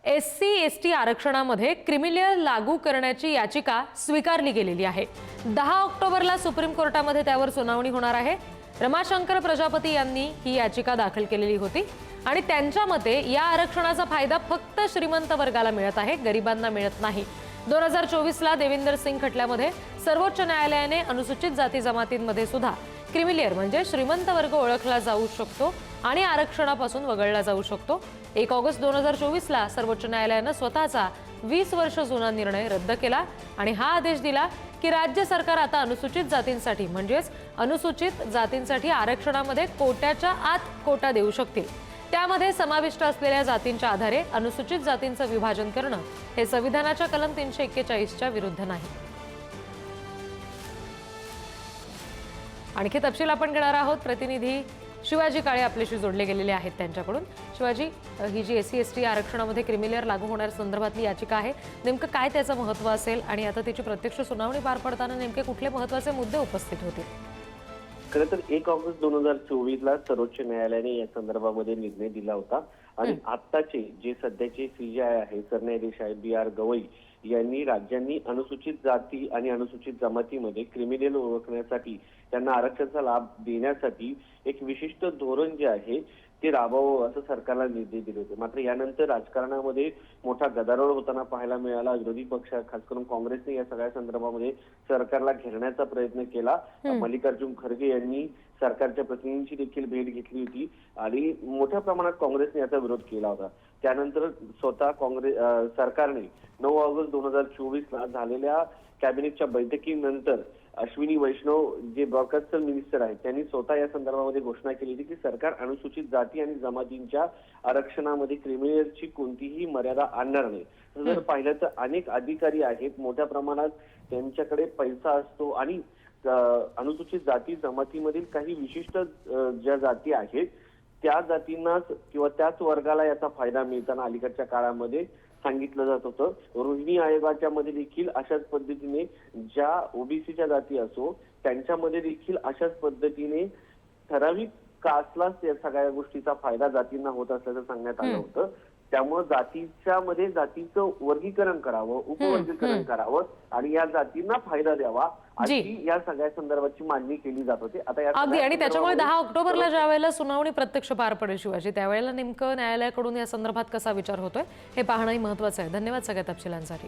SC/ST आरक्षणामध्ये creamy layer लागू करण्याची याचिका स्वीकारली गेलेली आहे। 10 ऑक्टोबरला सुप्रीम कोर्टामध्ये त्यावर सुनावणी होणार आहे। रमाशंकर प्रजापती यांनी ही याचिका दाखल केलेली होती आणि त्यांच्या मते या आरक्षणाचा फायदा फक्त श्रीमंत वर्गाला मिळत आहे, गरिबांना मिळत नाही। 2024 ला देविंदर सिंग खटल्यामध्ये सर्वोच्च न्यायालयाने अनुसूचित जाती जमातींमध्ये सुद्धा क्रिमिलेअर म्हणजे श्रीमंत वर्ग ओळखला जाऊ शकतो आणि आरक्षणापासून वगळला जाऊ शकतो। 1 ऑगस्ट 2024 ला सर्वोच्च न्यायालयाने स्वतःचा 20 वर्ष जुना निर्णय रद्द केला आणि हा आदेश दिला की राज्य सरकार आता अनुसूचित जातींसाठी म्हणजेच अनुसूचित जातींसाठी आरक्षणामध्ये कोट्याच्या आत कोटा देऊ शकतील। त्यामध्ये समाविष्ट असलेल्या जातींच्या आधारे अनुसूचित जातींचे विभाजन करणं हे संविधानाच्या कलम 341 च्या विरुद्ध नाही। आणखी तपशील आपण घेणार आहोत। प्रतिनिधी शिवाजी काळे आपल्याशी जोडले गेलेले आहेत त्यांच्याकडून। शिवाजी, ही जी SC/ST आरक्षणामध्ये क्रिमिलेअर लागू होण्याच्या संदर्भातली याचिका आहे, नेमकं काय त्याचं महत्त्व असेल आणि आता त्याची प्रत्यक्ष सुनावणी पार पडताना नेमके कुठले महत्त्वाचे मुद्दे उपस्थित होतील? खरं तर 1 ऑगस्ट 2024 ला सर्वोच्च न्यायालयाने या संदर्भामध्ये निर्णय दिला होता आणि आत्ताचे जे सध्याचे CJI आहे, सरन्यायाधीश आहे BR गवई यांनी राज्यांनी अनुसूचित जाती आणि अनुसूचित जमातीमध्ये क्रिमिनल ओळखण्यासाठी त्यांना आरक्षणाचा लाभ देण्यासाठी एक विशिष्ट धोरण जे आहे ते राबवावं असं सरकारला निर्देश दिले होते। मात्र यानंतर राजकारणामध्ये मोठा गदारोळ होताना पाहायला मिळाला। विरोधी पक्ष खास करून काँग्रेसने या सगळ्या संदर्भामध्ये सरकारला घेरण्याचा प्रयत्न केला। मल्लिकार्जुन खरगे यांनी सरकारच्या प्रतिनिधींची देखील भेट घेतली होती आणि मोठ्या प्रमाणात काँग्रेसने याचा विरोध केला होता। त्यानंतर स्वतः सरकारने 9 ऑगस्ट 2024 ला झालेल्या कॅबिनेटच्या बैठकीनंतर अश्विनी वैष्णव जे ब्रॉडकास्टर मिनिस्टर आहेत त्यांनी स्वतः या संदर्भामध्ये घोषणा केली होती की सरकार अनुसूचित जाती आणि जमातींच्या आरक्षणामध्ये क्रिमिलेअरची कोणतीही मर्यादा आणणार नाही। जर पाहिलं तर अनेक अधिकारी आहेत, मोठ्या प्रमाणात त्यांच्याकडे पैसा असतो आणि अनुसूचित जाती जमातीमधील काही विशिष्ट ज्या जाती आहेत त्या जातींनाच किंवा त्याच वर्गाला याचा फायदा मिळताना अलीकडच्या काळामध्ये सांगितलं जात होतं। रोहिणी आयोगाच्या मध्ये देखील अशाच पद्धतीने ज्या ओबीसीच्या जाती असो त्यांच्यामध्ये देखील अशाच पद्धतीने ठराविक कास्टलाच या सगळ्या गोष्टीचा फायदा जातींना होत असल्याचं सांगण्यात आलं होतं। त्यामुळे जातीच्या मध्ये जातीचं वर्गीकरण करावं, उपवर्गीकरण करावं आणि या जातींना फायदा द्यावा अशी या सगळ्या संदर्भाची मागणी केली जात होती। आता या अगदी, आणि त्याच्यामुळे 10 ऑक्टोबरला ज्या वेळेला सुनावणी प्रत्यक्ष पार पडेल शिवाजी, त्यावेळेला नेमकं न्यायालयाकडून या संदर्भात कसा विचार होतोय हे पाहणंही महत्त्वाचं आहे। धन्यवाद सगळ्या तपशिलांसाठी।